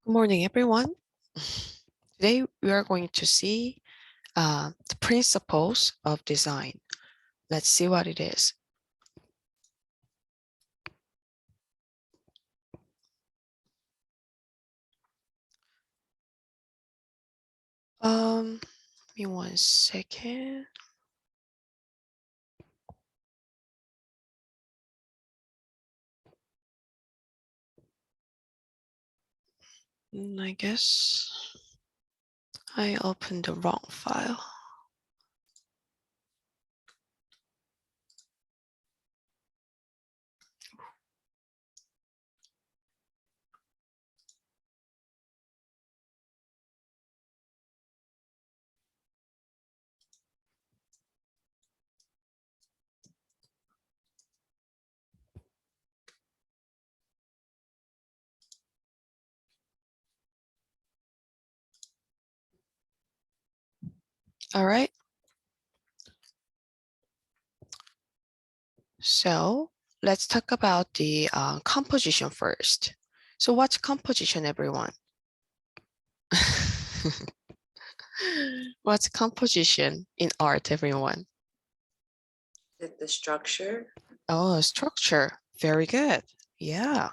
Good morning, everyone. Today we are going to see the principles of design. Let's see what it is. Give me 1 second. I guess I opened the wrong file. All right. So let's talk about the composition first. So what's composition, everyone? What's composition in art, everyone? The structure. Oh, structure. Very good. Yeah.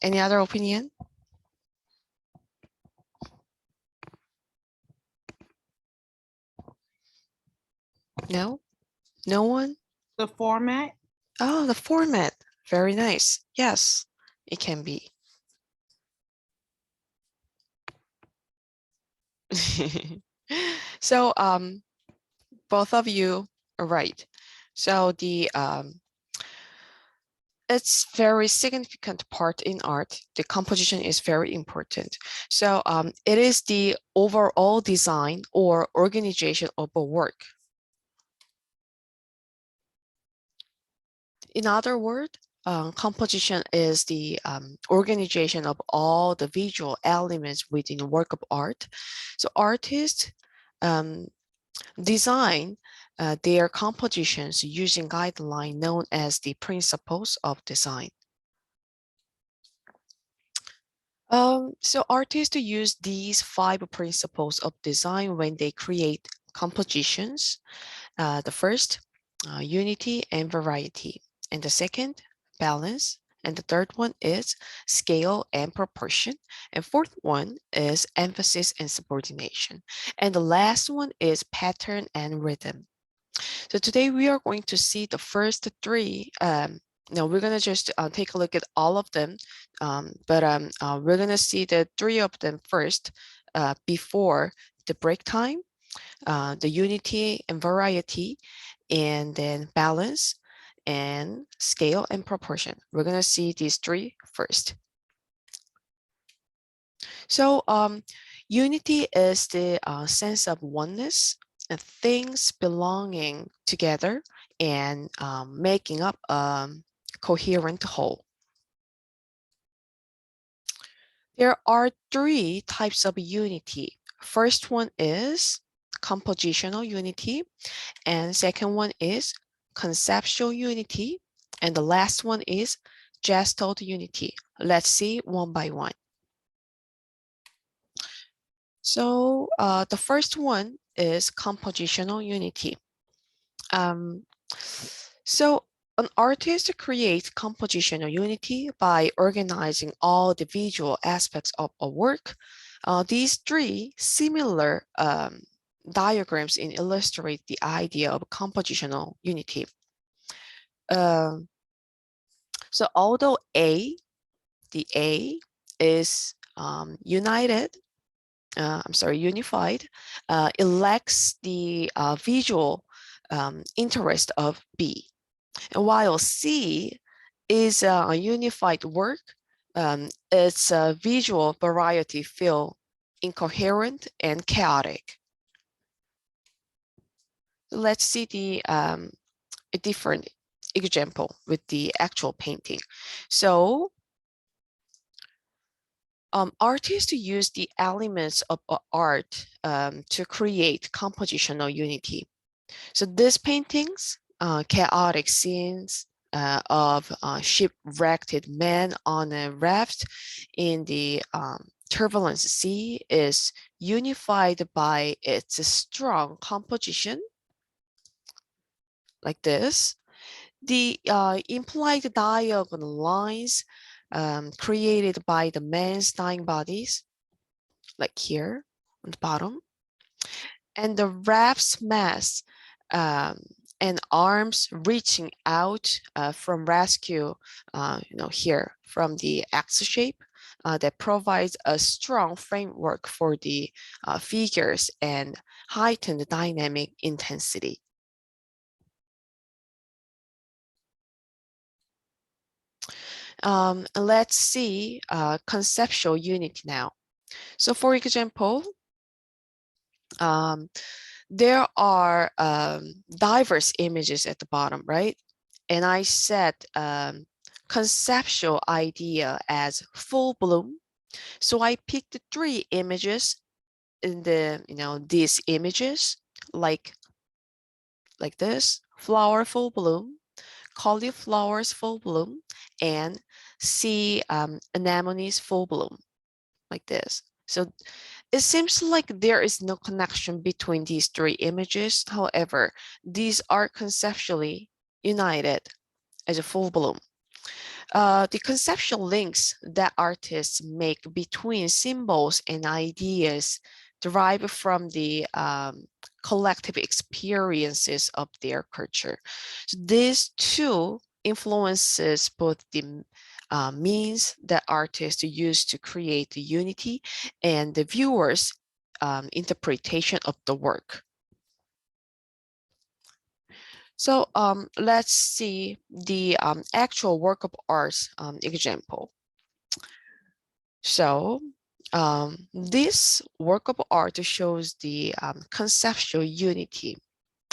Any other opinion? No? No one? The format. Oh, the format. Very nice. Yes, it can be. So both of you are right. So it's very significant part in art. The composition is very important. So it is the overall design or organization of a work. In other words, composition is the organization of all the visual elements within a work of art. So artists design their compositions using guideline known as the principles of design. So artists use these 5 principles of design when they create compositions. The first, unity and variety. And the second, balance. And the third one is scale and proportion. And fourth one is emphasis and subordination. And the last one is pattern and rhythm. So today we are going to see the first 3. No, we're going to just take a look at all of them, but we're going to see the 3 of them first before the break time, the unity and variety, and then balance and scale and proportion. We're going to see these 3 first. So unity is the sense of oneness and things belonging together and making up a coherent whole. There are 3 types of unity. First one is compositional unity, and second one is conceptual unity, and the last one is gestalt unity. Let's see one by one. So the first one is compositional unity. So an artist creates compositional unity by organizing all the visual aspects of a work. These 3 similar diagrams illustrate the idea of compositional unity. So although the A is unified, it lacks the visual interest of B. And while C is a unified work, its visual variety feel incoherent and chaotic. Let's see a different example with the actual painting. So artists use the elements of art to create compositional unity. So these paintings, chaotic scenes, of shipwrecked men on a raft in the turbulent sea is unified by its strong composition, like this. The implied diagonal lines created by the men's dying bodies, like here on the bottom, and the raft's mass um, and arms reaching out from rescue, here from the X shape that provides a strong framework for the figures and heightened dynamic intensity. Let's see conceptual unity now. So for example, there are diverse images at the bottom, right? And I set conceptual idea as full bloom. So I picked 3 images in these images, like this: flower full bloom, cauliflowers full bloom, and sea anemones full bloom, like this. So it seems like there is no connection between these 3 images. However, these are conceptually united as a full bloom. The conceptual links that artists make between symbols and ideas derive from the collective experiences of their culture. So these two influences both the means that artists use to create the unity and the viewer's interpretation of the work. So let's see the actual work of art example. So this work of art shows the conceptual unity.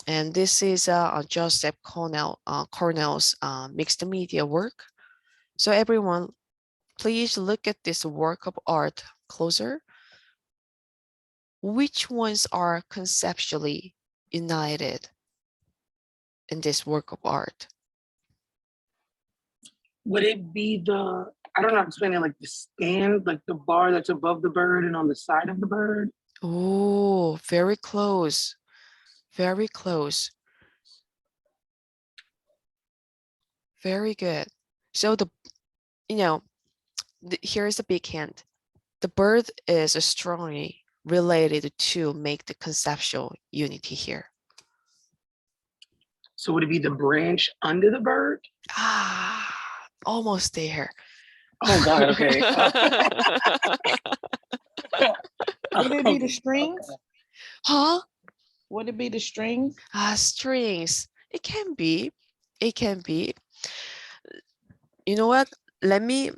And this is Joseph Cornell's mixed media work. So everyone, please look at this work of art closer. Which ones are conceptually united in this work of art? Would it be I don't know how to explain it, like the stand, like the bar that's above the bird and on the side of the bird? Oh, very close. Very close. Very good. So here's a big hint. The bird is strongly related to make the conceptual unity here. So would it be the branch under the bird? Ah, almost there. Oh God, okay. Would it be the strings? Huh? Would it be the strings? Strings. It can be. It can be. You know what? Let me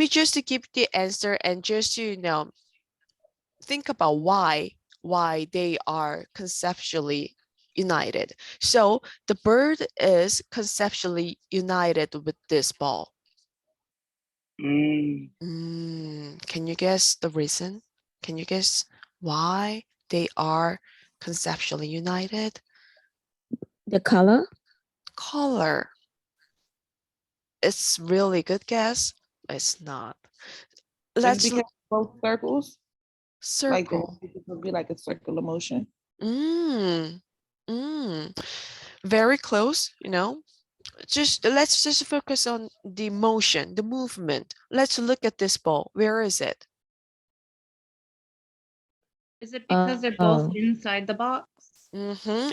just give the answer and just think about why they are conceptually united. So the bird is conceptually united with this ball. Can you guess the reason? Can you guess why they are conceptually united? The color? Color. It's really good guess. It's not. It's because both circles. Circle. Like it would be like a circular motion. Very close, let's just focus on the motion, the movement. Let's look at this ball. Where is it? Is it because they're both inside the box?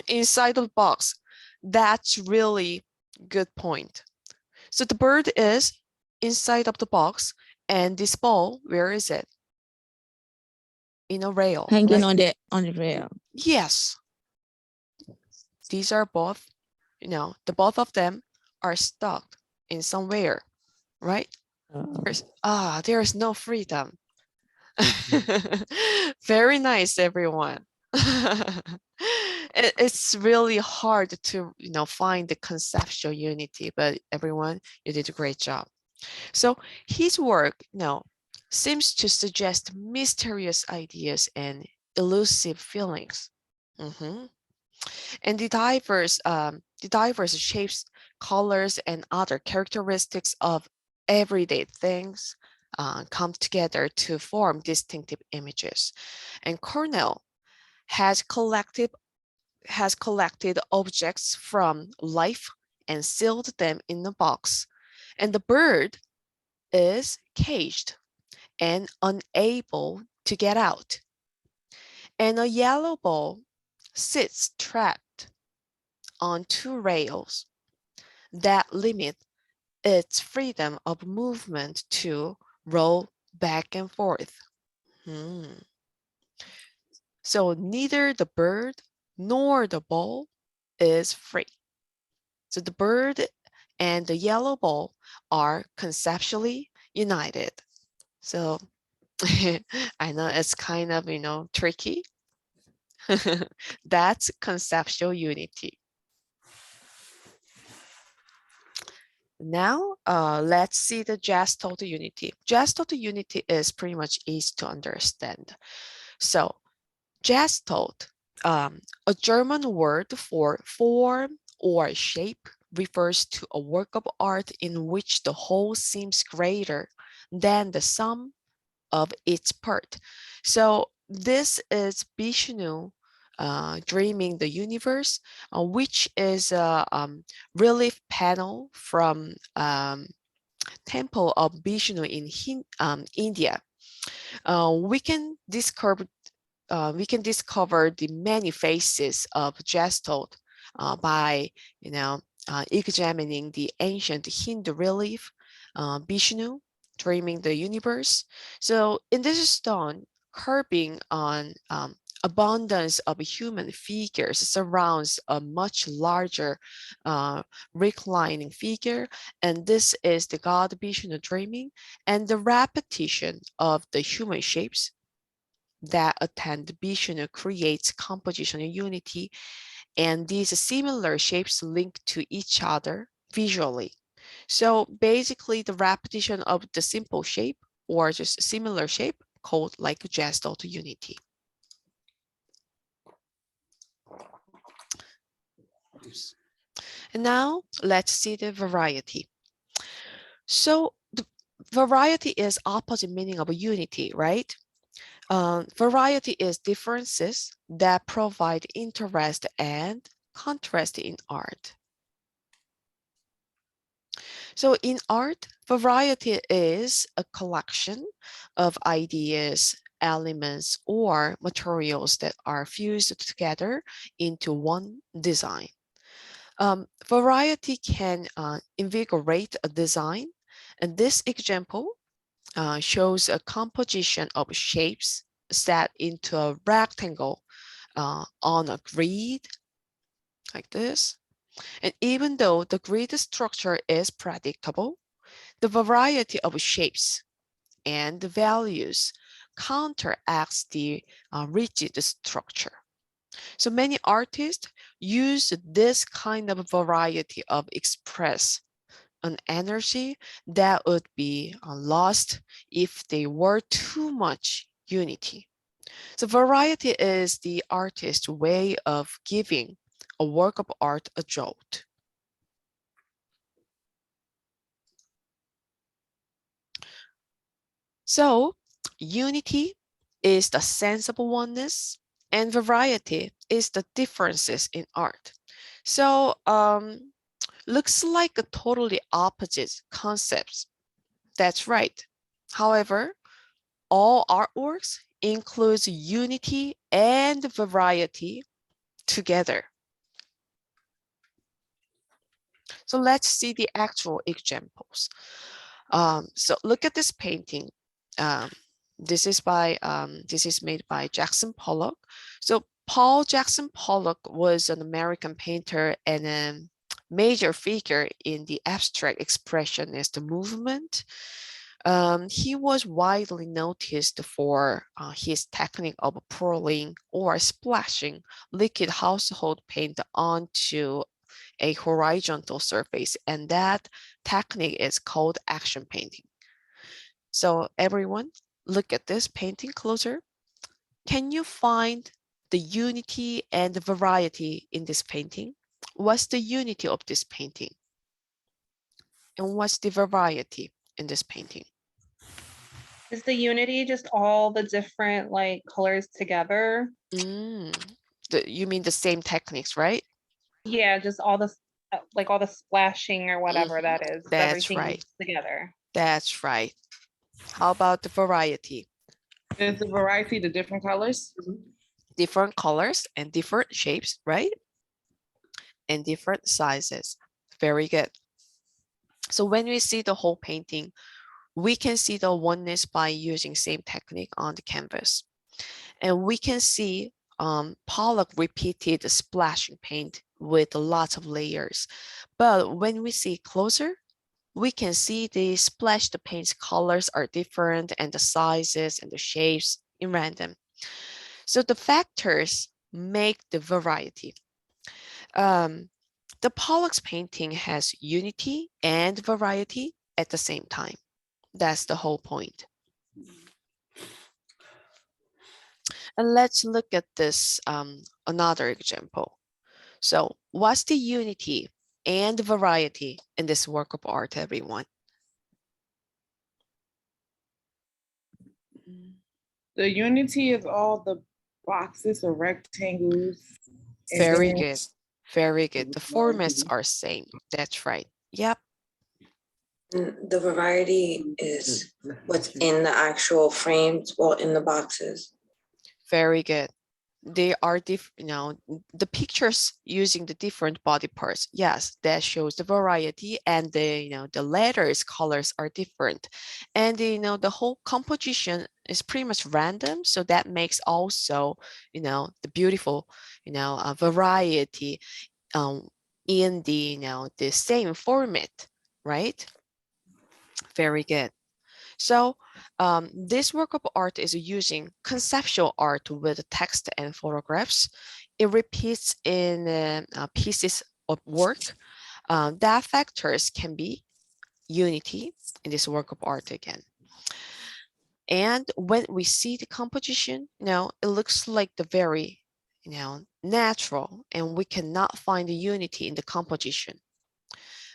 Inside the box. That's really good point. So the bird is inside of the box, and this ball, where is it? In a rail. Hanging on the rail. Yes. These are both, the both of them are stuck in somewhere, right? There is no freedom. Very nice, everyone. It's really hard to find the conceptual unity, but everyone, you did a great job. So his work seems to suggest mysterious ideas and elusive feelings. And the diverse shapes colors, and other characteristics of everyday things come together to form distinctive images. And Cornell has collected objects from life and sealed them in a box. And the bird is caged and unable to get out. And a yellow ball sits trapped on two rails that limit its freedom of movement to roll back and forth. So neither the bird nor the ball is free. So the bird and the yellow ball are conceptually united. So I know it's kind of, tricky. That's conceptual unity. Now, let's see the Gestalt unity. Gestalt unity is pretty much easy to understand. So, Gestalt, a German word for form or shape, refers to a work of art in which the whole seems greater than the sum of its part. So this is Vishnu dreaming the universe, which is a relief panel from Temple of Vishnu in India. We can discover the many faces of Gestalt by examining the ancient Hindu relief, Vishnu dreaming the universe. So in this stone, carving on abundance of human figures surrounds a much larger reclining figure, and this is the god Vishnu dreaming, and the repetition of the human shapes that attend Vishnu creates composition and unity, and these similar shapes link to each other visually. So basically the repetition of the simple shape or just similar shape called like Gestalt unity. And now let's see the variety. So the variety is opposite meaning of unity, right? Variety is differences that provide interest and contrast in art. So in art, variety is a collection of ideas, elements, or materials that are fused together into one design. Variety can invigorate a design, and this example shows a composition of shapes set into a rectangle on a grid like this. And even though the grid structure is predictable, the variety of shapes and the values counteracts the rigid structure. So many artists use this kind of variety of express an energy that would be lost if they were too much unity. So variety is the artist's way of giving a work of art a jolt. So unity is the sense of oneness, and variety is the differences in art. So looks like a totally opposite concepts. That's right. However, all artworks includes unity and variety together. So let's see the actual examples. So look at this painting. This is made by Jackson Pollock. So Paul Jackson Pollock was an American painter and a major figure in the abstract expressionist movement. He was widely noticed for his technique of pouring or splashing liquid household paint onto a horizontal surface, and that technique is called action painting. So everyone, look at this painting closer. Can you find the unity and the variety in this painting? What's the unity of this painting? And what's the variety in this painting? Is the unity just all the different like colors together? Mm, you mean the same techniques, right? Yeah, just all the like all the splashing or whatever Mhm. that is. That's Everything right. together. That's right. How about the variety? Is the variety the different colors? Different colors and different shapes, right? And different sizes. Very good. So when we see the whole painting, we can see the oneness by using same technique on the canvas. And we can see Pollock repeated the splashing paint with lots of layers. But when we see closer, we can see the splashed paint's colors are different and the sizes and the shapes in random. So the factors make the variety. The Pollock's painting has unity and variety at the same time. That's the whole point. And let's look at this another example. So what's the unity and variety in this work of art, everyone? The unity is all the boxes or rectangles. and Very then- good. Very good. The formats are same. That's right. Yep. And the variety is what's in the actual frames, well, in the boxes. Very good. They are the pictures using the different body parts. Yes, that shows the variety, and the letters colors are different, and the whole composition is pretty much random. So that makes also the beautiful variety in the same format, right? Very good. So this work of art is using conceptual art with text and photographs. It repeats in pieces of work. That factors can be unity in this work of art again. And when we see the composition, it looks like the very, natural, and we cannot find the unity in the composition.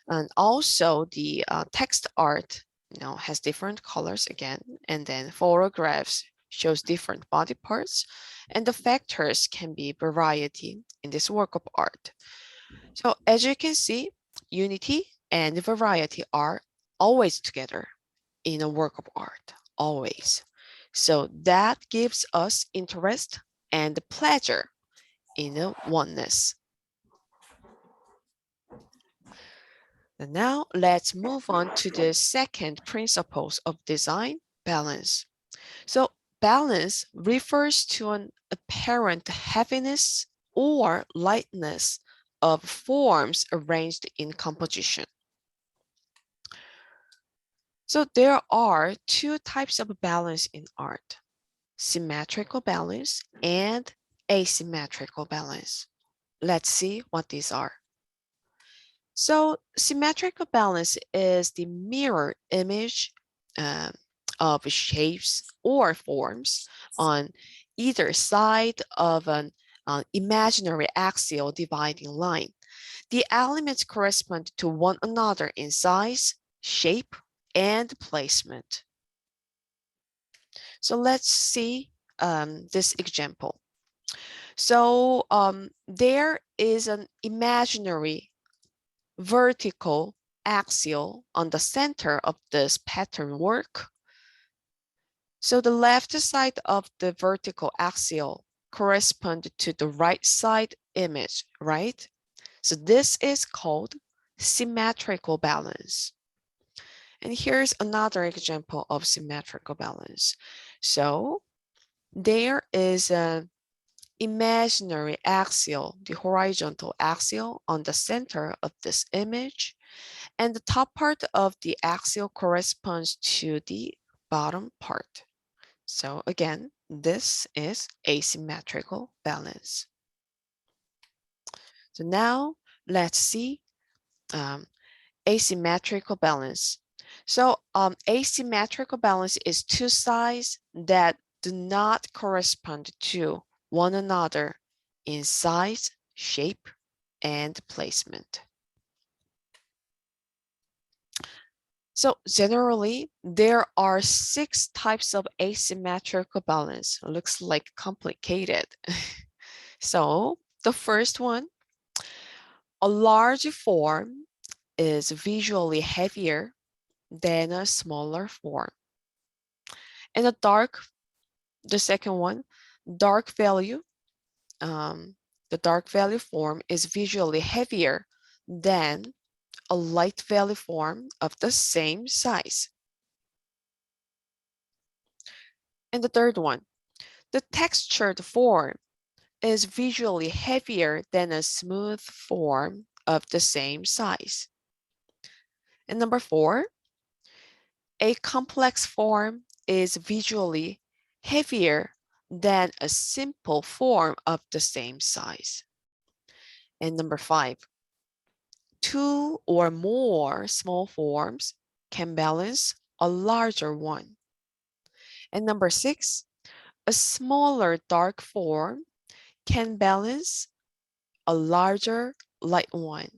And also the text art, has different colors again, and then photographs shows different body parts, and the factors can be variety in this work of art. So as you can see, unity and variety are always together in a work of art, always. So that gives us interest and pleasure in the oneness. And now let's move on to the second principles of design, balance. So balance refers to an apparent heaviness or lightness of forms arranged in composition. So there are two types of balance in art: symmetrical balance and asymmetrical balance. Let's see what these are. So symmetrical balance is the mirror image um, of shapes or forms on either side of an imaginary axial dividing line. The elements correspond to one another in size, shape, and placement. So let's see this example. So there is an imaginary vertical axial on the center of this pattern work. So the left side of the vertical axial correspond to the right side image, right? So this is called symmetrical balance. And here's another example of symmetrical balance. So there is an imaginary axial, the horizontal axial on the center of this image, and the top part of the axial corresponds to the bottom part. So again, this is asymmetrical balance. So now let's see asymmetrical balance. So asymmetrical balance is two sides that do not correspond to one another in size, shape, and placement. So generally, there are 6 types of asymmetrical balance. Looks like complicated. So the first one, a large form is visually heavier than a smaller form. And the second one, dark value, the dark value form is visually heavier than a light value form of the same size. And the third one, the textured form is visually heavier than a smooth form of the same size. And number 4, a complex form is visually heavier than a simple form of the same size. And number 5, 2 or more small forms can balance a larger one. And number 6, a smaller dark form can balance a larger light one.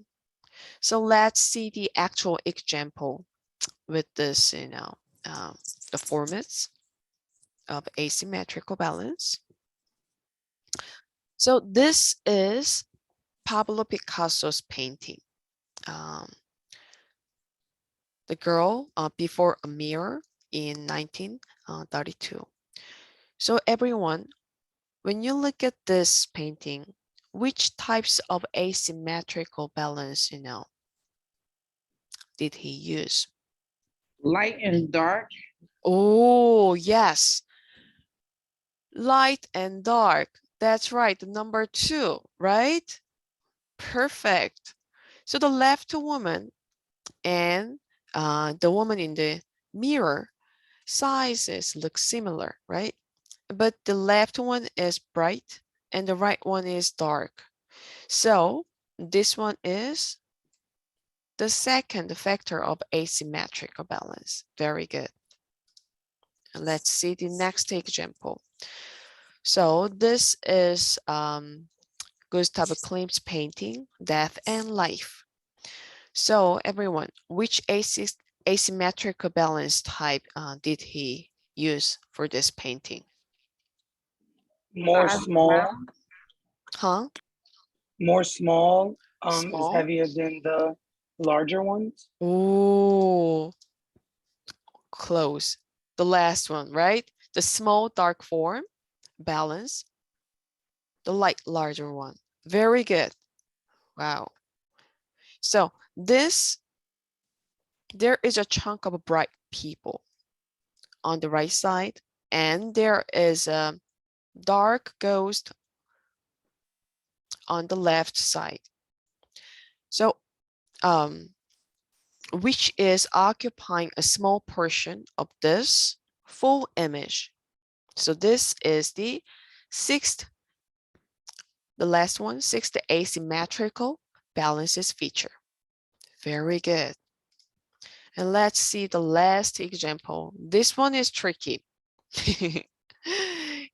So let's see the actual example with this, the formats of asymmetrical balance. So this is Pablo Picasso's painting. The girl before a mirror in 1932. So everyone, when you look at this painting, which types of asymmetrical balance, did he use? Light and dark. Oh, yes. Light and dark. That's right. The number 2, right? Perfect. So the left woman and the woman in the mirror sizes look similar, right? But the left one is bright and the right one is dark. So this one is the second factor of asymmetrical balance. Very good. And let's see the next example. So this is Gustav Klimt's painting, Death and Life. So everyone, which asymmetrical balance type did he use for this painting? More Size small, round. Huh? more small is Small? heavier than the larger ones. Ooh, close. The last one, right? The small dark form, balance. The light larger one. Very good. Wow. So there is a chunk of bright people on the right side, and there is a dark ghost on the left side. So which is occupying a small portion of this full image. So this is the last one, sixth asymmetrical balances feature. Very good. And let's see the last example. This one is tricky.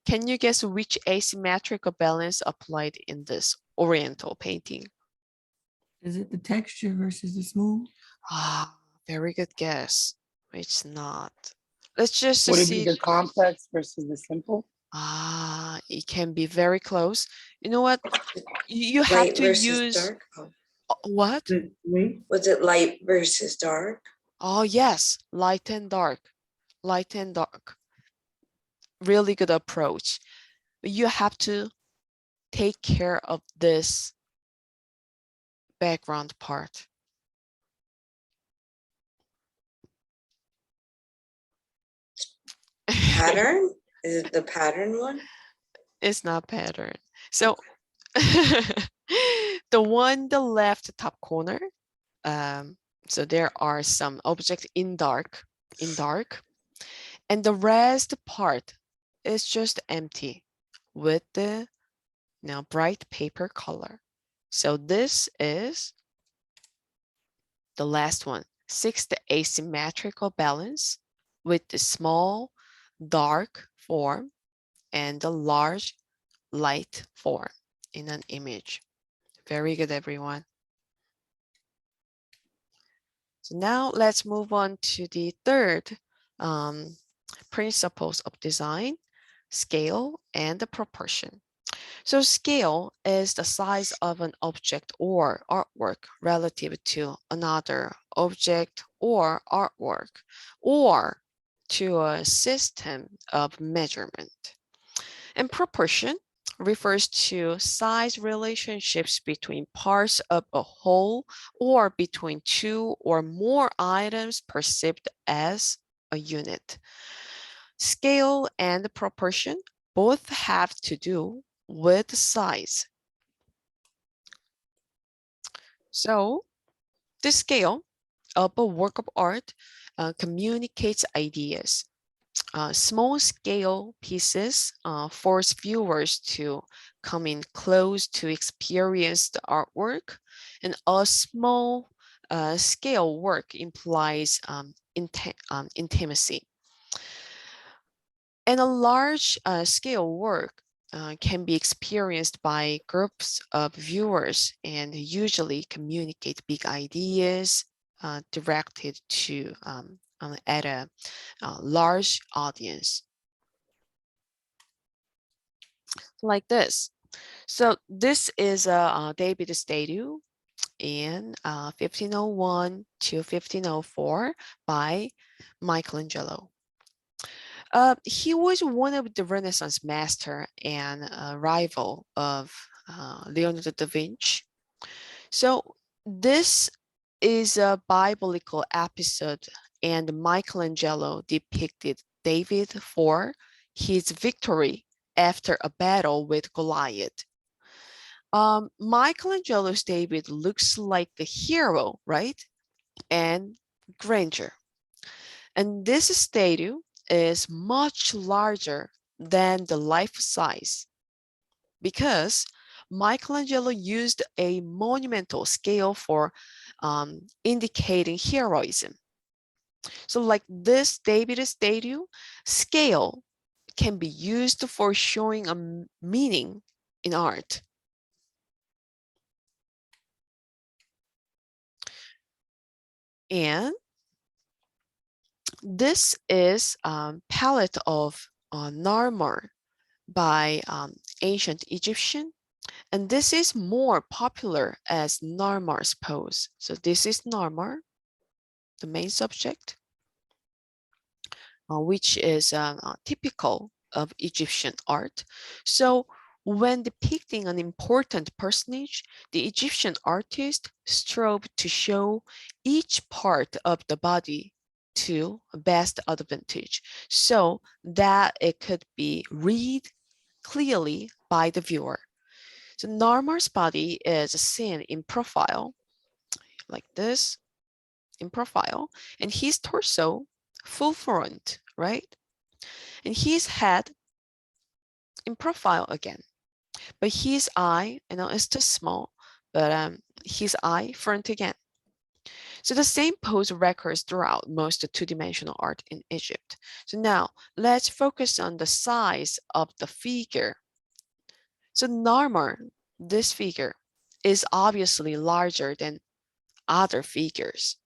Can you guess which asymmetrical balance applied in this Oriental painting? Is it the texture versus the smooth? Ah, very good guess. It's not. Let's just Would it be see. the complex versus the simple? Ah, it can be very close. You know what? You have Light to versus use dark? Oh. what? Was it light versus dark? Oh, yes, light and dark. Light and dark. Really good approach. But you have to take care of this background part. Pattern? Is it the pattern one? It's not pattern. So the one the left top corner, so there are some objects in dark, and the rest part is just empty with the bright paper color. So this is the last one, sixth asymmetrical balance with the small dark form and the large light form in an image. Very good, everyone. So now let's move on to the third principles of design, scale and the proportion. So scale is the size of an object or artwork relative to another object or artwork or to a system of measurement. And proportion refers to size relationships between parts of a whole or between two or more items perceived as a unit. Scale and proportion both have to do with size. So the scale of a work of art communicates ideas. Small scale pieces force viewers to come in close to experience the artwork, and a small scale work implies intimacy. And a large scale work can be experienced by groups of viewers and usually communicate big ideas directed to at a large audience. Like this. So this is a David statue in 1501 to 1504 by Michelangelo. He was one of the Renaissance master and a rival of Leonardo da Vinci. So this is a biblical episode, and Michelangelo depicted David for his victory after a battle with Goliath. Michelangelo's David looks like a hero, right? And grandeur. And this statue is much larger than the life size because Michelangelo used a monumental scale for indicating heroism. So like this David statue, scale can be used for showing a meaning in art. And this is palette of Narmer by ancient Egyptian. And this is more popular as Narmar's pose. So this is Narmar, the main subject, which is typical of Egyptian art. So when depicting an important personage, the Egyptian artist strove to show each part of the body to best advantage so that it could be read clearly by the viewer. So Narmar's body is seen in profile, like this, in profile, and his torso full front, right? And his head in profile again. But his eye, is too small, but his eye front again. So the same pose records throughout most two-dimensional art in Egypt. So now let's focus on the size of the figure. So Narmer, this figure, is obviously larger than other figures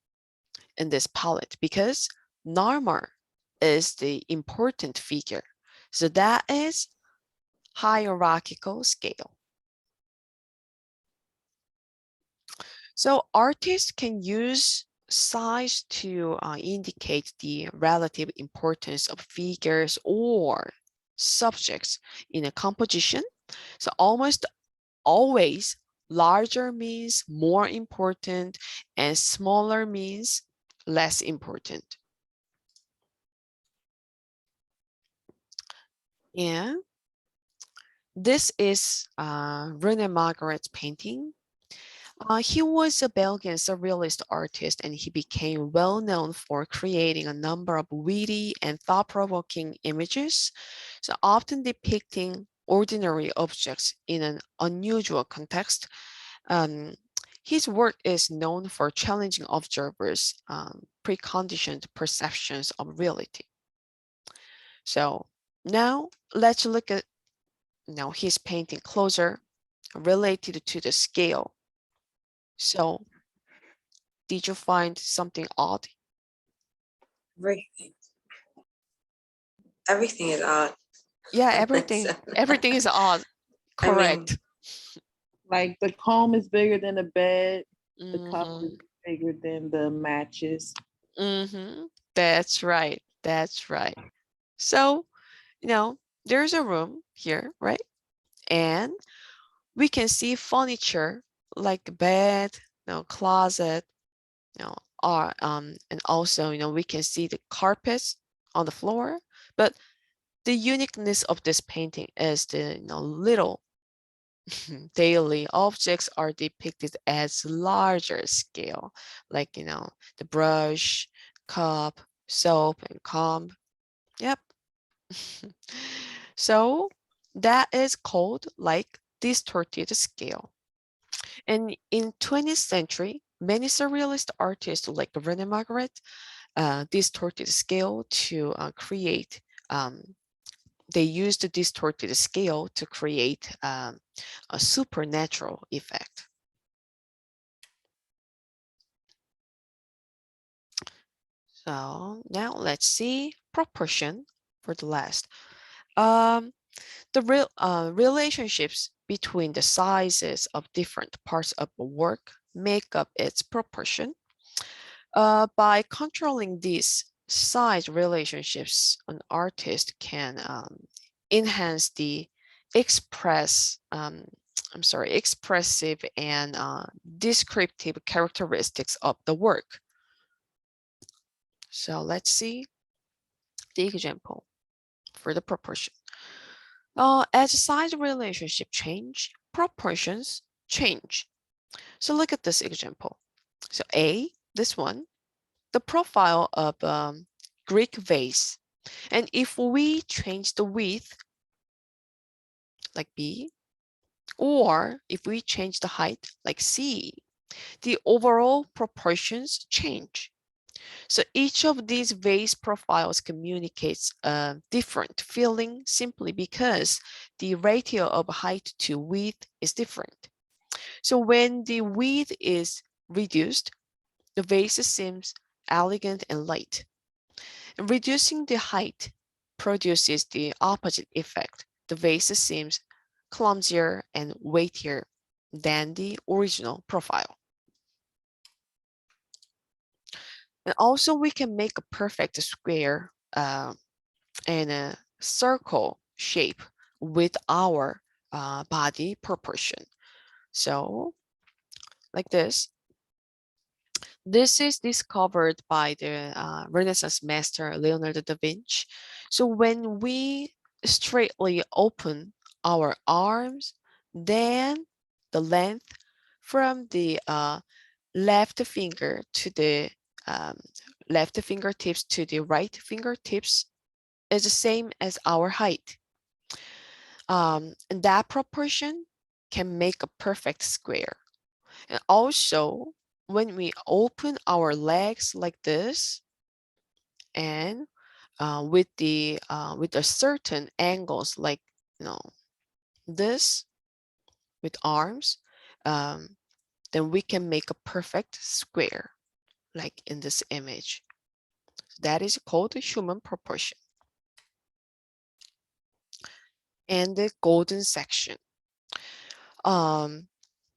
in this palette because Narmer is the important figure. So that is hierarchical scale. So artists can use size to indicate the relative importance of figures or subjects in a composition. So almost always larger means more important and smaller means less important. And this is Rene Magritte's painting. He was a Belgian surrealist artist and he became well known for creating a number of witty and thought-provoking images, so often depicting ordinary objects in an unusual context. His work is known for challenging observers' preconditioned perceptions of reality. So now let's look at his painting closer related to the scale. So Did you find something odd? Everything. Everything is odd. Yeah, It's- everything is odd. I mean, Correct. Like the comb is bigger than the bed, the cup Mm-hmm. is bigger than the matches. Mm-hmm. That's right. That's right. So, there's a room here, right? And we can see furniture like a bed, closet, and also, we can see the carpets on the floor. But the uniqueness of this painting is the, little daily objects are depicted as larger scale, like, the brush, cup, soap, and comb. Yep. So that is called like distorted scale. And in 20th century, many surrealist artists like Rene Magritte distorted scale to create. They used the distorted scale to create a supernatural effect. So now let's see proportion for the last. Um, the relationships between the sizes of different parts of a work make up its proportion. By controlling these size relationships, an artist can enhance the express, expressive and descriptive characteristics of the work. So let's see the example for the proportion. As size relationship change, proportions change. So look at this example. So A, this one, the profile of Greek vase. And if we change the width, like B, or if we change the height, like C, the overall proportions change. So each of these vase profiles communicates a different feeling simply because the ratio of height to width is different. So when the width is reduced, the vase seems elegant and light. And reducing the height produces the opposite effect. The vase seems clumsier and weightier than the original profile. And also we can make a perfect square and a circle shape with our body proportion. So like this. This is discovered by the Renaissance master Leonardo da Vinci. So when we straightly open our arms, then the length from the left finger to the left fingertips to the right fingertips is the same as our height. And that proportion can make a perfect square. And also, when we open our legs like this, and with the certain angles like this with arms, then we can make a perfect square like in this image. That is called human proportion. And the golden section.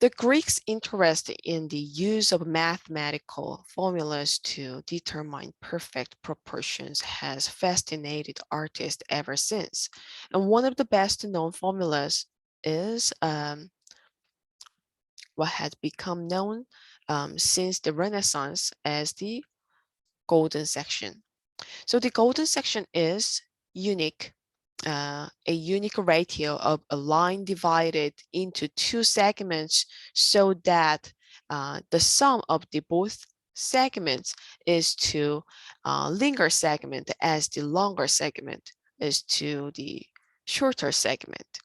The Greeks' interest in the use of mathematical formulas to determine perfect proportions has fascinated artists ever since. And one of the best known formulas is what has become known since the Renaissance as the golden section. So the golden section is unique. A unique ratio of a line divided into two segments so that the sum of the both segments is to longer segment as the longer segment is to the shorter segment.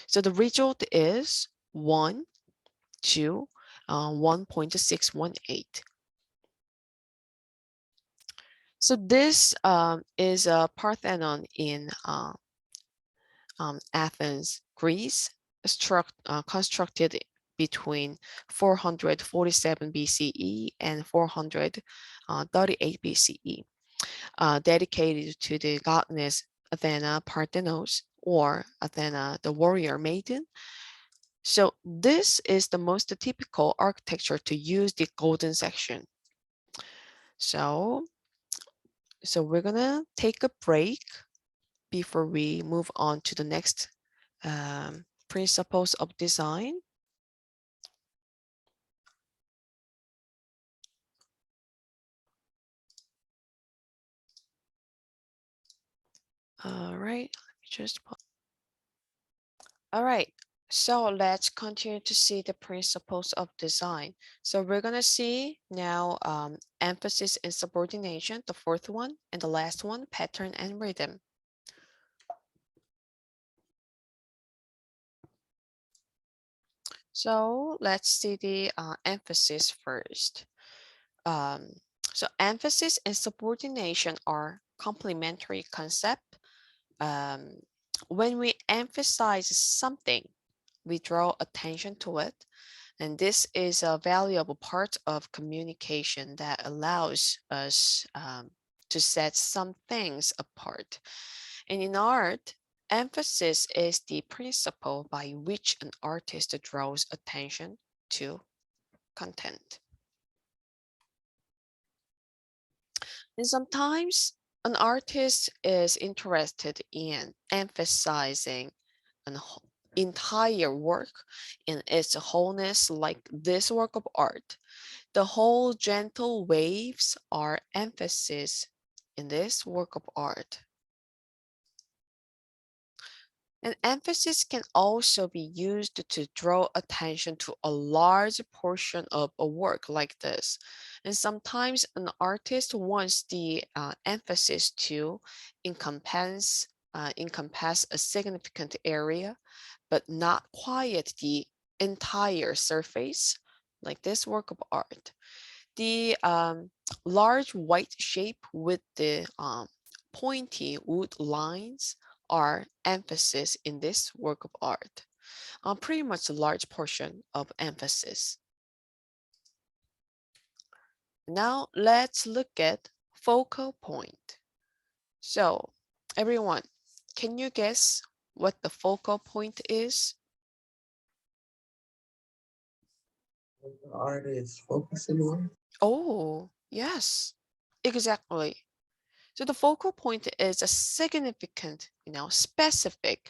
So the result is 1 to 1.618. So this is a Parthenon in Athens, Greece, constructed between 447 BCE and 438 BCE, dedicated to the goddess Athena Parthenos, or Athena the warrior maiden. So this is the most typical architecture to use the golden section. So we're gonna take a break before we move on to the next principles of design. All right, let me just. All right, so let's continue to see the principles of design. So we're gonna see now emphasis and subordination, the fourth one, and the last one, pattern and rhythm. So let's see the emphasis first. So emphasis and subordination are complementary concept. When we emphasize something, we draw attention to it, and this is a valuable part of communication that allows us to set some things apart. And in art, emphasis is the principle by which an artist draws attention to content. And sometimes an artist is interested in emphasizing an entire work in its wholeness, like this work of art. The whole gentle waves are emphasis in this work of art. And emphasis can also be used to draw attention to a large portion of a work like this. And sometimes an artist wants the emphasis to encompass a significant area, but not quite the entire surface, like this work of art. The large white shape with the pointy wood lines are emphasis in this work of art. Pretty much a large portion of emphasis. Now let's look at focal point. So everyone, can you guess what the focal point is? The art is focusing on. Oh, yes, exactly. So the focal point is a significant, specific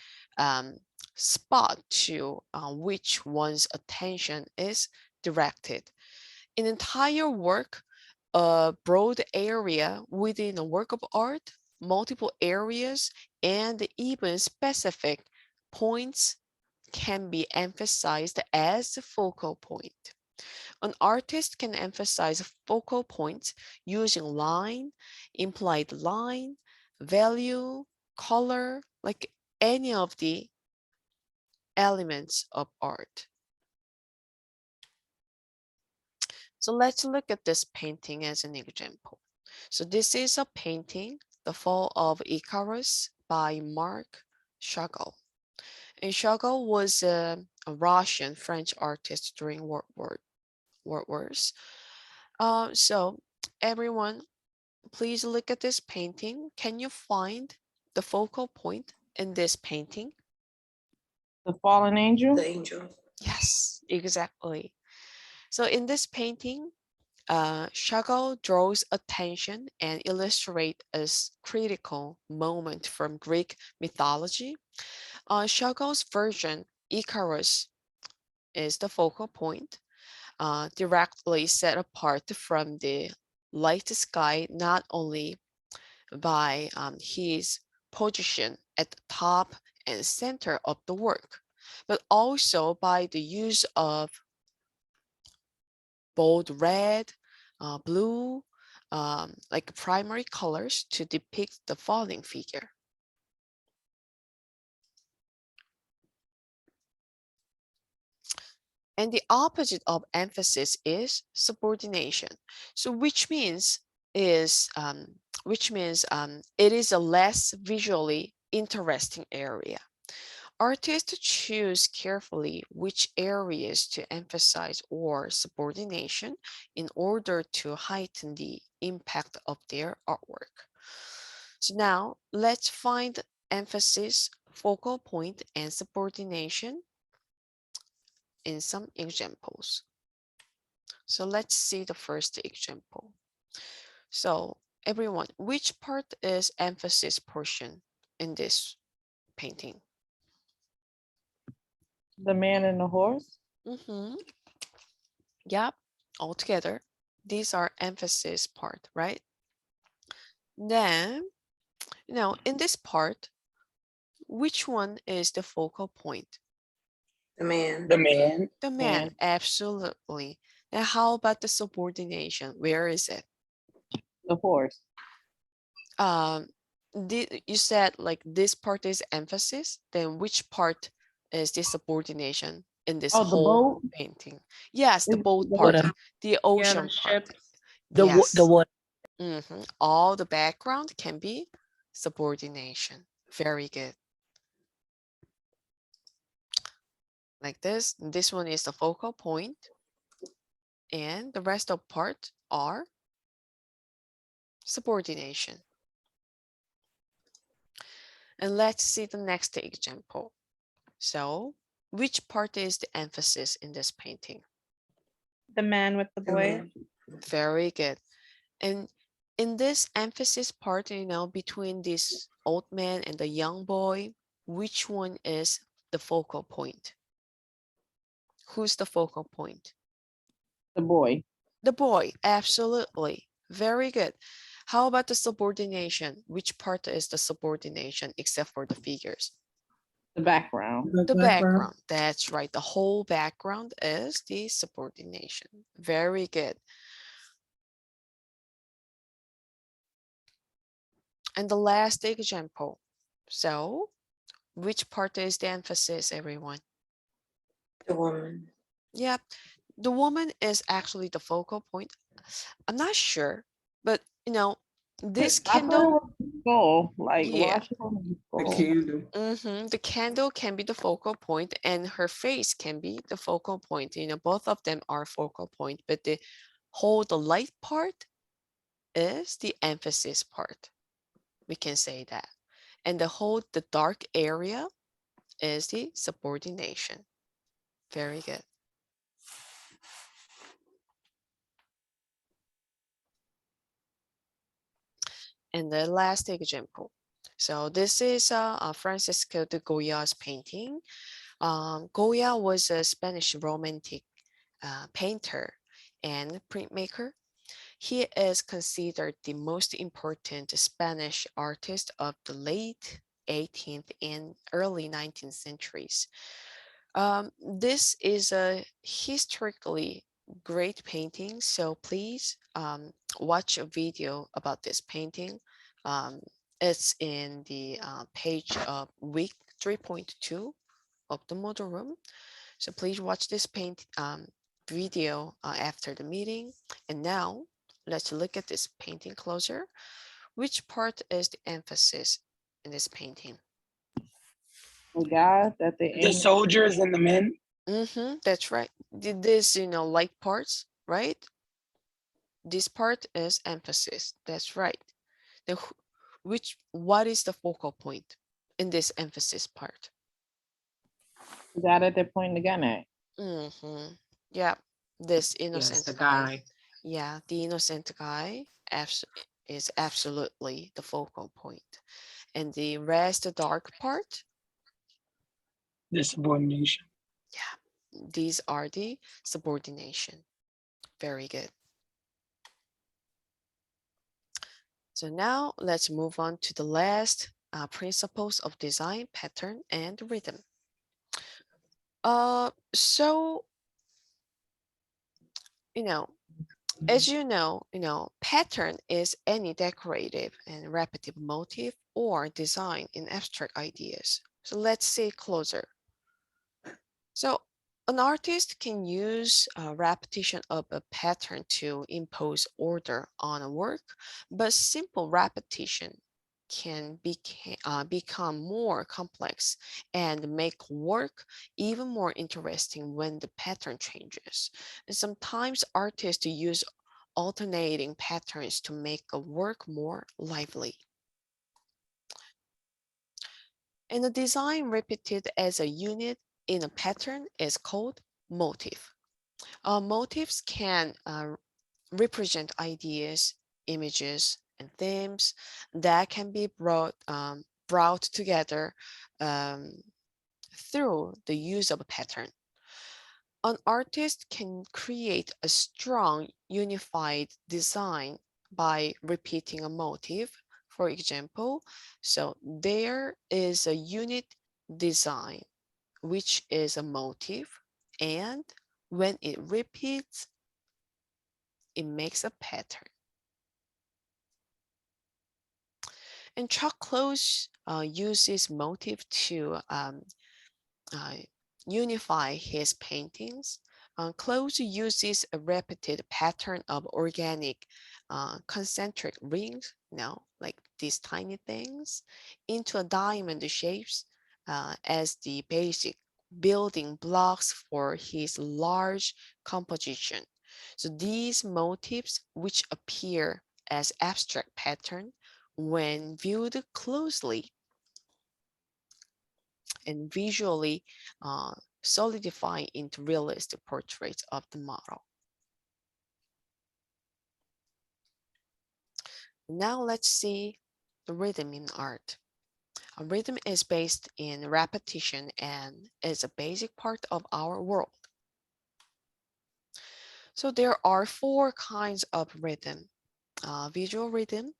spot to which one's attention is directed. An entire work, a broad area within a work of art, multiple areas, and even specific points can be emphasized as the focal point. An artist can emphasize focal points using line, implied line, value, color, like any of the elements of art. So let's look at this painting as an example. So this is a painting, The Fall of Icarus by Marc Chagall. And Chagall was a Russian French artist during World Wars. So everyone, please look at this painting. Can you find the focal point in this painting? The fallen angel. The angel. Yes, exactly. So in this painting, Chagall draws attention and illustrates a critical moment from Greek mythology. Chagall's version, Icarus, is the focal point, directly set apart from the light sky, not only by his position at the top and center of the work, but also by the use of bold red, blue, like primary colors to depict the falling figure. And the opposite of emphasis is subordination. So which means it is a less visually interesting area. Artists choose carefully which areas to emphasize or subordination in order to heighten the impact of their artwork. So now let's find emphasis, focal point, and subordination in some examples. So let's see the first example. So everyone, which part is emphasis portion in this painting? The man and the horse. Mm-hmm. Yep, all together. These are emphasis part, right? Then, in this part, which one is the focal point? The man. The man. The man, Man. absolutely. Now, how about the subordination? Where is it? The horse. Um, you said like this part is emphasis, then which part is the subordination in this Oh, the whole boat. painting? Yes, the Is boat the part, Water. the Yeah, ocean the part. ships. Yes. The water. All the background can be subordination. Very good. Like this. This one is the focal point, and the rest of part are subordination. And let's see the next example. So, which part is the emphasis in this painting? The man with the The boy. man. Very good. And in this emphasis part, between this old man and the young boy, which one is the focal point? Who's the focal point? The boy. The boy, absolutely. Very good. How about the subordination? Which part is the subordination except for the figures? The background. The background. That's right. The whole background is the subordination. Very good. And the last example. So, which part is the emphasis, everyone? The woman. Yeah, the woman is actually the focal point. I'm not sure, but this I thought it candle, was the skull. Like, yeah, why she on the The skull? candle. the candle can be the focal point and her face can be the focal point. Both of them are focal point, but the light part is the emphasis part. We can say that. And the dark area is the subordination. Very good. And the last example. So this is Francisco de Goya's painting. Goya was a Spanish romantic painter and printmaker. He is considered the most important Spanish artist of the late 18th and early 19th centuries. This is a historically great painting, so please watch a video about this painting. Um, it's in the page of week 3.2 of the model room. So please watch this video after the meeting. And now let's look at this painting closer. Which part is the emphasis in this painting? The guy that they The aim. soldiers and the men. That's right. This, light parts, right? This part is emphasis. That's right. Then what is the focal point in this emphasis part? The guy that they're pointing the gun at. Yeah, this Yes, innocent the guy. guy. Yeah, the innocent guy is absolutely the focal point. And the rest, the dark part, The subordination. yeah, these are the subordination. Very good. So now let's move on to the last principles of design, pattern, and rhythm. So, as pattern is any decorative and repetitive motif or design in abstract ideas. So let's see closer. So an artist can use repetition of a pattern to impose order on a work, but simple repetition can become more complex and make work even more interesting when the pattern changes. And sometimes artists use alternating patterns to make a work more lively. And a design repeated as a unit in a pattern is called motif. Motifs can represent ideas, images, and themes that can be brought together um, through the use of a pattern. An artist can create a strong, unified design by repeating a motif. For example, so there is a unit design, which is a motif, and when it repeats, it makes a pattern. And Chuck Close uses motif to uh, unify his paintings. Close uses a repeated pattern of organic concentric rings, like these tiny things, into a diamond shapes as the basic building blocks for his large composition. So these motifs, which appear as abstract pattern, when viewed closely and visually uh, solidify into realistic portraits of the model. Now let's see the rhythm in art. A rhythm is based in repetition and is a basic part of our world. So there are four kinds of rhythm: visual rhythm,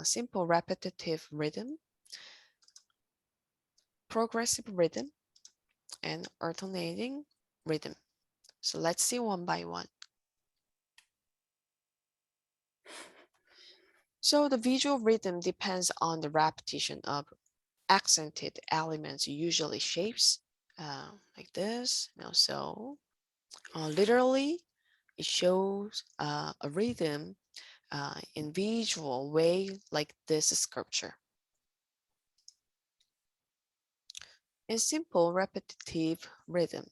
simple repetitive rhythm, progressive rhythm, and alternating rhythm. So let's see one by one. So the visual rhythm depends on the repetition of accented elements, usually shapes like this. Literally, it shows a rhythm in visual way like this sculpture. In simple repetitive rhythm,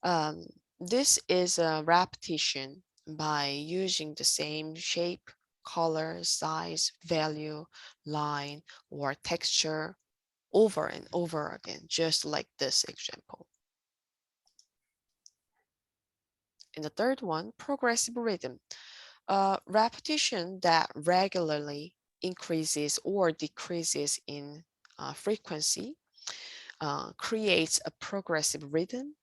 um, this is a repetition by using the same shape, color, size, value, line, or texture over and over again, just like this example. In the third one, progressive rhythm, repetition that regularly increases or decreases in frequency creates a progressive rhythm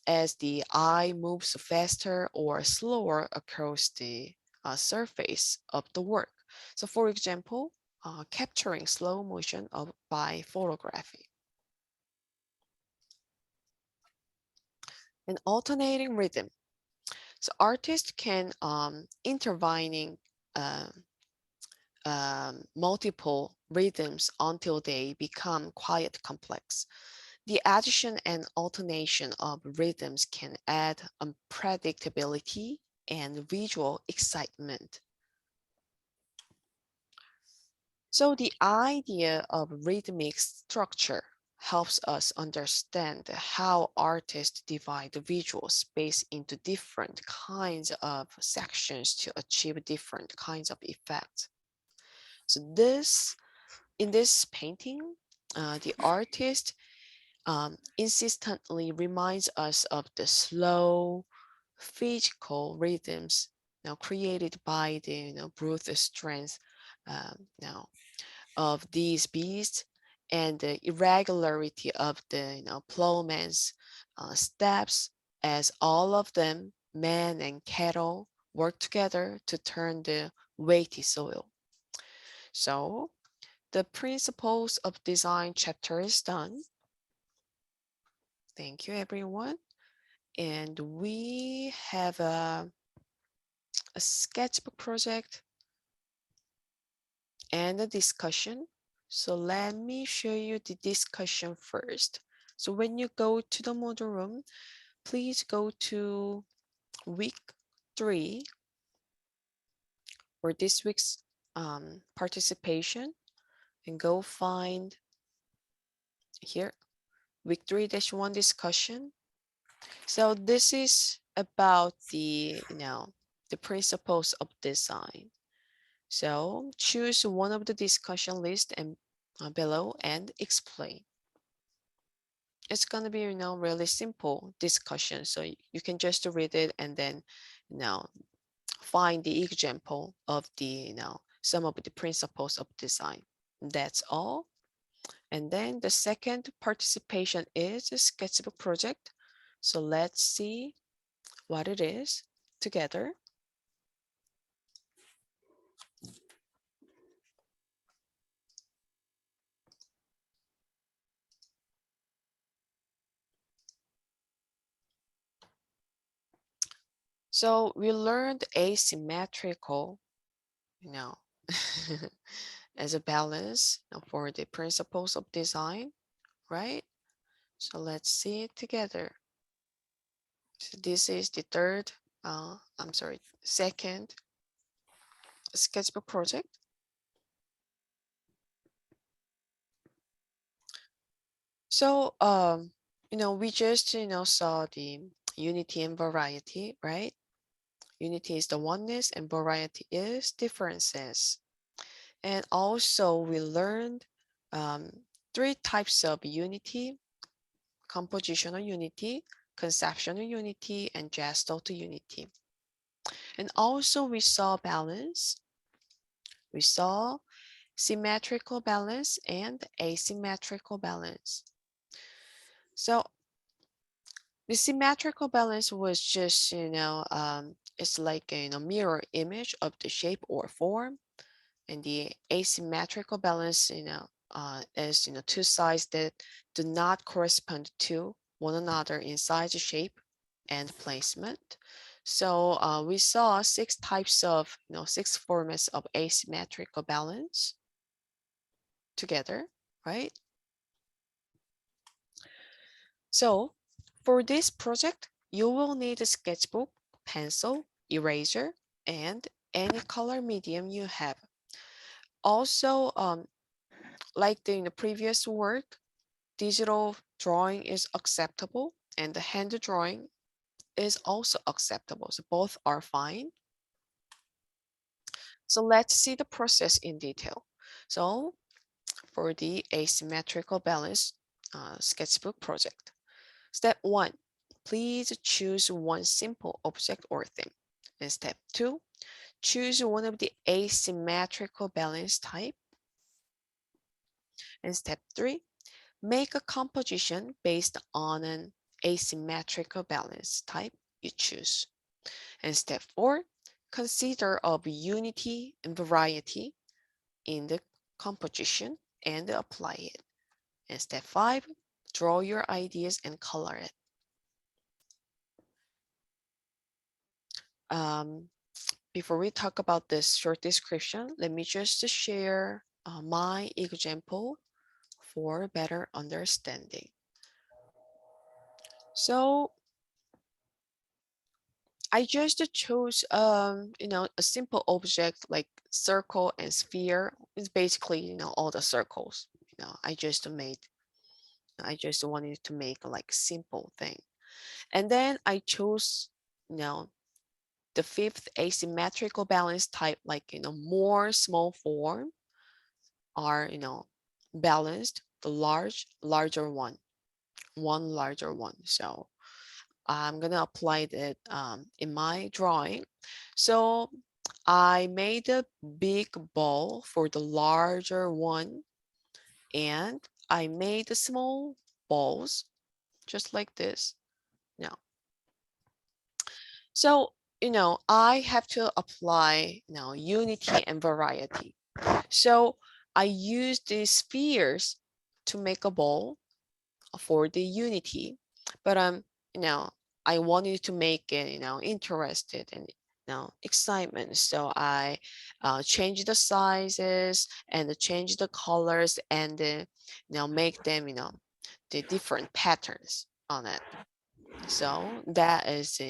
as the eye moves faster or slower across the surface of the work. So for example, capturing slow motion by photography. An alternating rhythm. So artists can intervening um, multiple rhythms until they become quite complex. The addition and alternation of rhythms can add unpredictability and visual excitement. So the idea of rhythmic structure helps us understand how artists divide the visual space into different kinds of sections to achieve different kinds of effects. So in this painting, the artist insistently reminds us of the slow physical rhythms created by the brute strength now of these beasts and the irregularity of the plowman's steps, as all of them, men and cattle, work together to turn the weighty soil. So the principles of design chapter is done. Thank you, everyone. And we have a sketchbook project and a discussion. So let me show you the discussion first. So when you go to the model room, please go to week 3 or this week's participation and go find here week 3-1 discussion. So this is about the the principles of design. So choose one of the discussion list and below and explain. It's gonna be really simple discussion. So you can just read it and then find the example of the some of the principles of design. That's all. And then the second participation is a sketchbook project. So let's see what it is together. So we learned asymmetrical, as a balance for the principles of design, right? So let's see it together. So this is the second sketchbook project. So, we just, saw the unity and variety, right? Unity is the oneness and variety is differences. And also we learned three types of unity: compositional unity, conceptual unity, and gestalt unity. And also we saw balance. We saw symmetrical balance and asymmetrical balance. So the symmetrical balance was just, it's like a mirror image of the shape or form. And the asymmetrical balance, is, two sides that do not correspond to one another in size, shape, and placement. So we saw six types of, six formats of asymmetrical balance together, right? So for this project, you will need a sketchbook, pencil, eraser, and any color medium you have. Also, like in the previous work, digital drawing is acceptable and the hand drawing is also acceptable. So both are fine. So let's see the process in detail. So for the asymmetrical balance sketchbook project, step 1, please choose one simple object or theme. And step 2, choose one of the asymmetrical balance type. And step 3, make a composition based on an asymmetrical balance type you choose. And step 4, consider of unity and variety in the composition and apply it. And step 5, draw your ideas and color it. Before we talk about this short description, let me just share my example for better understanding. So I just chose a simple object like circle and sphere. It's basically all the circles. I just wanted to make like simple thing. And then I chose the fifth asymmetrical balance type, like more small form are balanced, the larger one larger one. So I'm gonna apply that in my drawing. So I made a big ball for the larger one, and I made the small balls just like this. Now, so I have to apply unity and variety. So I use the spheres to make a ball for the unity, but I wanted to make it interested and excitement. So I change the sizes and change the colors and make them the different patterns on it. So that is,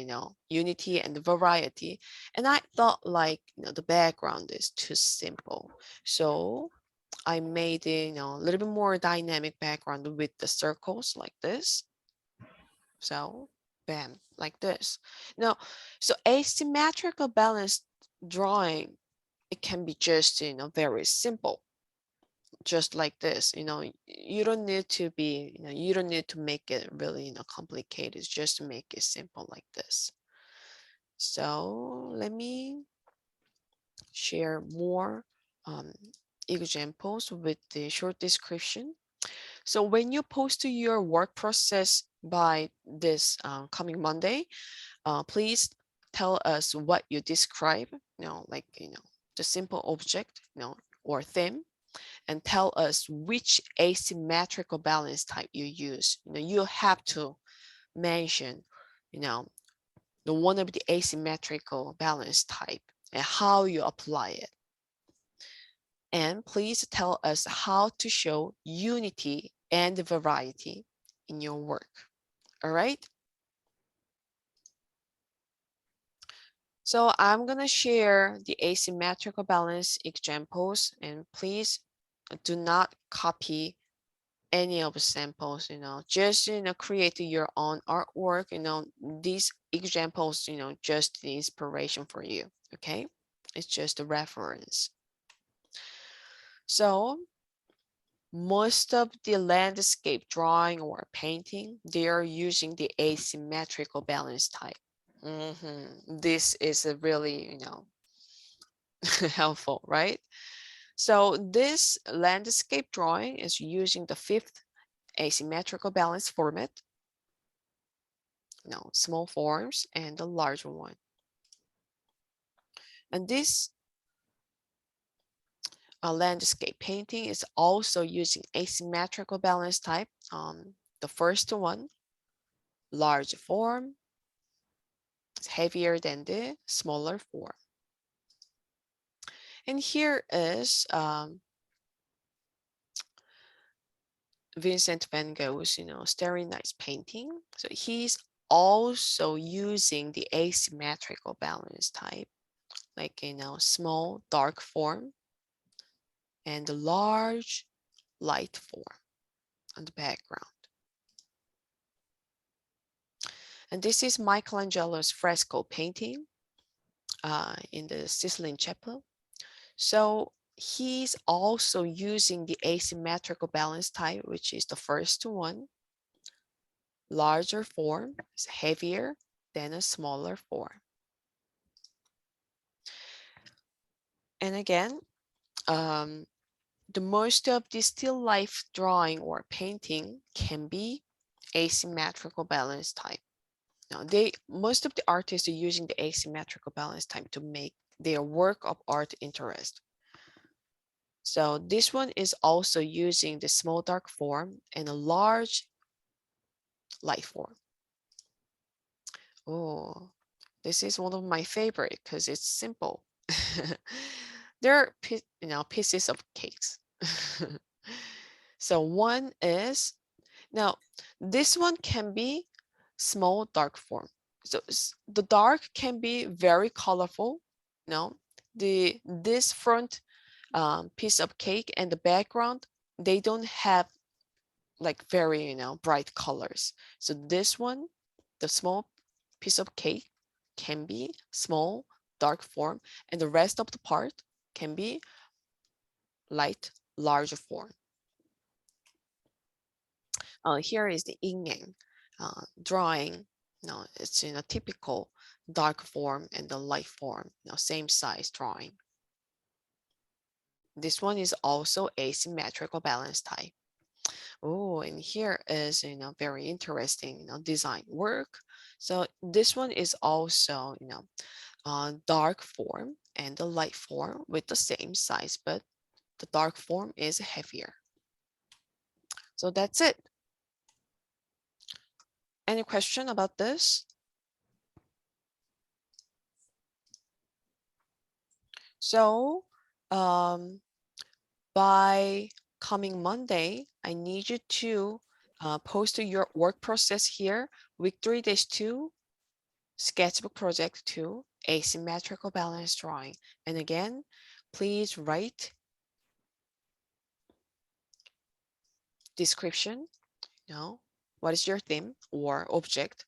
unity and variety. And I thought like, the background is too simple. So I made it, a little bit more dynamic background with the circles like this. So bam, like this. Now, so asymmetrical balanced drawing, it can be just, very simple, just like this. You don't need to be, you don't need to make it really, complicated, just to make it simple like this. So let me share more examples with the short description. So when you post to your work process by this coming Monday, please tell us what you describe, like, the simple object, or theme, and tell us which asymmetrical balance type you use. You have to mention, the one of the asymmetrical balance type and how you apply it. And please tell us how to show unity and variety in your work. All right. So I'm going to share the asymmetrical balance examples, and please do not copy any of the samples, just, create your own artwork, these examples, just the inspiration for you. Okay. It's just a reference. So most of the landscape drawing or painting, they are using the asymmetrical balance type. This is a really, helpful, right? So this landscape drawing is using the 5th asymmetrical balance format, small forms and the larger one. And this landscape painting is also using asymmetrical balance type. The first one, large form, is heavier than the smaller form. And here is Vincent van Gogh's, Starry Nights painting. So he's also using the asymmetrical balance type, like, small dark form and the large light form on the background. And this is Michelangelo's fresco painting in the Sistine Chapel. So he's also using the asymmetrical balance type, which is the first one. Larger form is heavier than a smaller form. And again, the most of the still life drawing or painting can be asymmetrical balance type. Now, most of the artists are using the asymmetrical balance type to make their work of art interest. So this one is also using the small dark form and a large light form. Oh, this is one of my favorite because it's simple. They're pieces of cakes. So one is, now this one can be small dark form. So the dark can be very colorful. This front piece of cake and the background, they don't have like very bright colors. So this one, the small piece of cake, can be small dark form, and the rest of the part can be light larger form. Here is the yin yang drawing. It's in a typical dark form and the light form, same size drawing. This one is also asymmetrical balance type. Oh, and here is very interesting design work. So this one is also dark form and the light form with the same size, but the dark form is heavier. So that's it. Any question about this? So by coming Monday, I need you to post your work process here Week 3, days 2, sketchbook project 2, asymmetrical balance drawing. And again, please write description, what is your theme or object,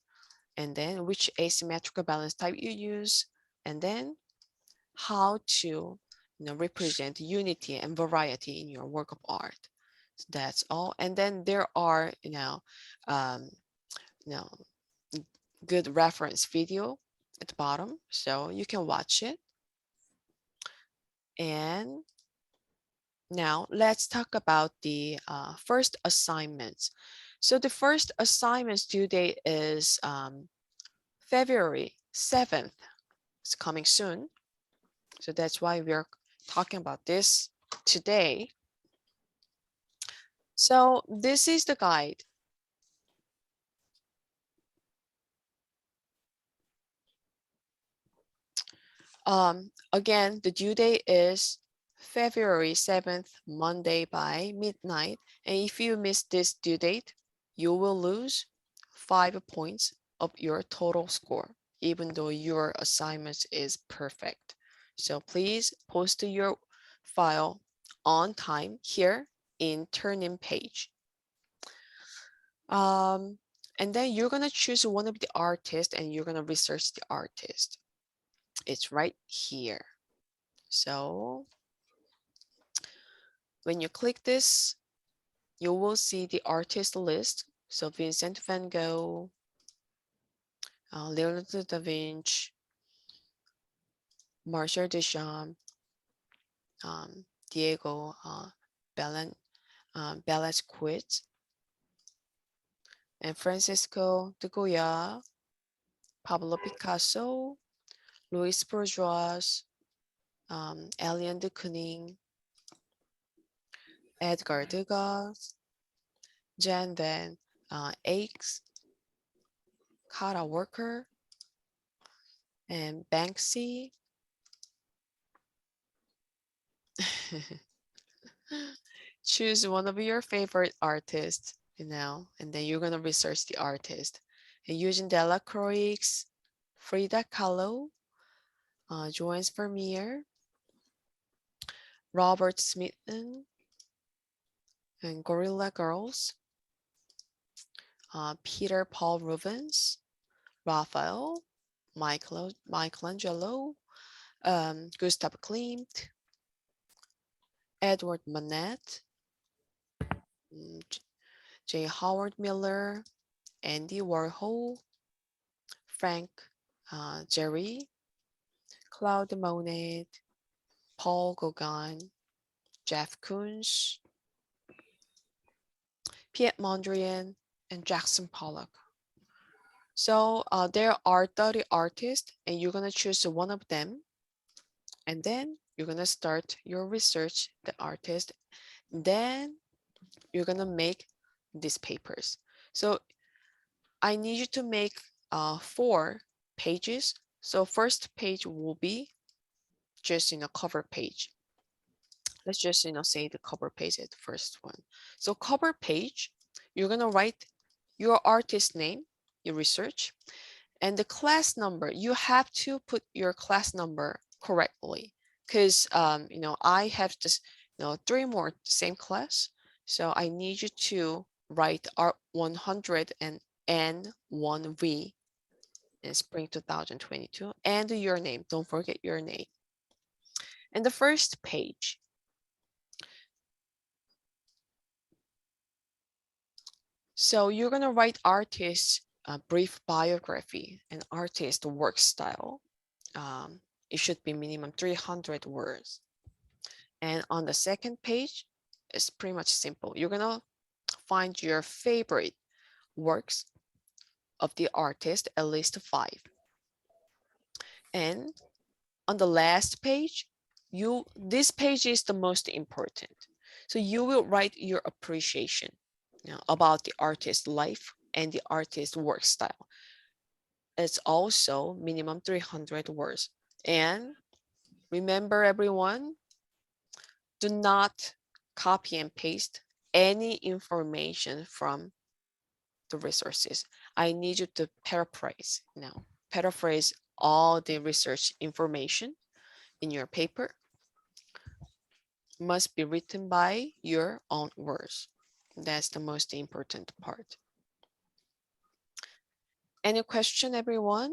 and then which asymmetrical balance type you use, and then how to represent unity and variety in your work of art. So that's all. And then there are um, you know good reference video at the bottom, so you can watch it. And now let's talk about the first assignments. So the first assignment's due date is February 7th. It's coming soon. So that's why we're talking about this today. So this is the guide. Again, the due date is February 7th, Monday by midnight. And if you miss this due date, you will lose 5 points of your total score, even though your assignment is perfect. So please post your file on time here in turn-in page. And then you're gonna choose one of the artists and you're gonna research the artist. It's right here. So when you click this, you will see the artist list. So Vincent van Gogh, Leonardo da Vinci, Marcel Duchamp, Diego Velázquez, and Francisco de Goya, Pablo Picasso, Louis Bourgeois, Eliane de Kooning, Edgar Degas, Jan van Eyck, Kara Worker, and Banksy. Choose one of your favorite artists, and then you're gonna research the artist. And using Delacroix, Frida Kahlo, Joan Vermeer, Robert Smithson, and Gorilla Girls, Peter Paul Rubens, Raphael, Michelangelo, Gustav Klimt, Edward Manet, J. Howard Miller, Andy Warhol, Frank Gehry, Claude Monet, Paul Gauguin, Jeff Koons, Piet Mondrian, and Jackson Pollock. So there are 30 artists and you're gonna choose one of them, and then you're gonna start your research, the artist, then you're gonna make these papers. So I need you to make 4 pages. So first page will be just cover page. Let's just say the cover page is the first one. So cover page, you're gonna write your artist name, your research, and the class number. You have to put your class number correctly, because I have just 3 more same class. So I need you to write Art 100 and N1V in spring 2022, and your name. Don't forget your name. And the first page, so you're gonna write artist brief biography and artist work style. It should be minimum 300 words. And on the second page, it's pretty much simple. You're gonna find your favorite works of the artist, at least 5. And on the last page, this page is the most important. So you will write your appreciation about the artist's life and the artist's work style. It's also minimum 300 words. And remember, everyone, do not copy and paste any information from the resources. I need you to paraphrase now. Paraphrase all the research information in your paper. Must be written by your own words. That's the most important part. Any question, everyone?